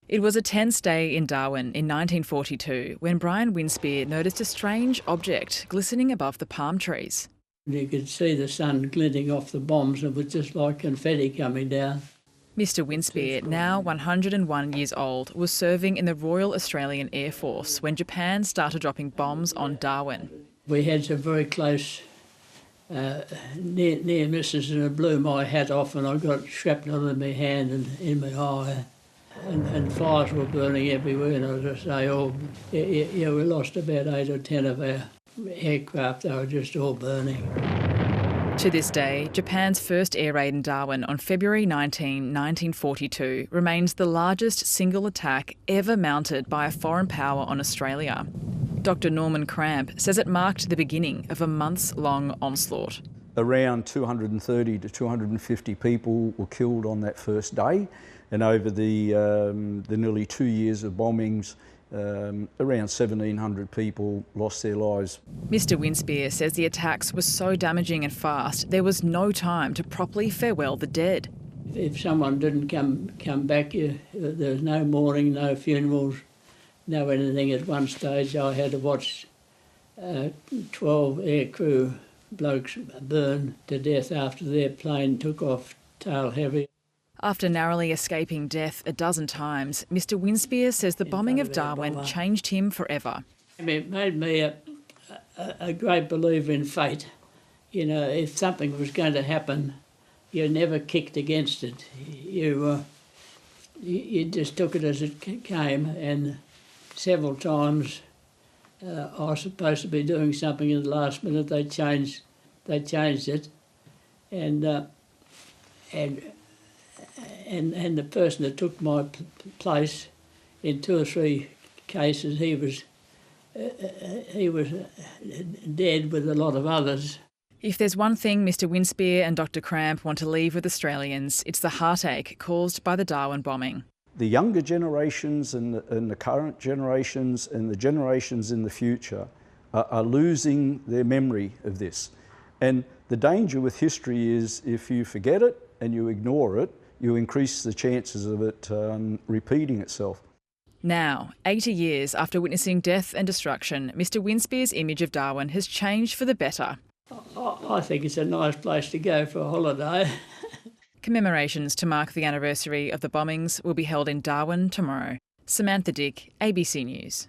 It was a tense day in Darwin in 1942 when Brian Winspear noticed a strange object glistening above the palm trees. You could see the sun glinting off the bombs. It was just like confetti coming down. Mr Winspear, now 101 years old, was serving in the Royal Australian Air Force when Japan started dropping bombs on Darwin. We had some very close near misses, and it blew my hat off and I got shrapnel in my hand and in my eye. And fires were burning everywhere, and as I say, we lost about 8 or 10 of our aircraft. They were just all burning. To this day, Japan's first air raid in Darwin on February 19, 1942 remains the largest single attack ever mounted by a foreign power on Australia. Dr Norman Cramp says it marked the beginning of a months-long onslaught. Around 230 to 250 people were killed on that first day, and over the nearly 2 years of bombings, around 1,700 people lost their lives. Mr Winspear says the attacks were so damaging and fast, there was no time to properly farewell the dead. If someone didn't come back, there was no mourning, no funerals, no anything. At one stage I had to watch 12 aircrew blokes burn to death after their plane took off tail heavy. After narrowly escaping death a dozen times, Mr Winspear says the bombing of Darwin changed him forever. It made me a great believer in fate. You know, if something was going to happen, you never kicked against it. You just took it as it came, and several times I was supposed to be doing something in the last minute. They changed it, and the person that took my place in 2 or 3 cases, he was dead with a lot of others. If there's one thing Mr Winspear and Dr Cramp want to leave with Australians, it's the heartache caused by the Darwin bombing. The younger generations and the current generations and the generations in the future are losing their memory of this. And the danger with history is if you forget it and you ignore it, you increase the chances of it repeating itself. Now, 80 years after witnessing death and destruction, Mr Winspear's image of Darwin has changed for the better. I think it's a nice place to go for a holiday. Commemorations to mark the anniversary of the bombings will be held in Darwin tomorrow. Samantha Dick, ABC News.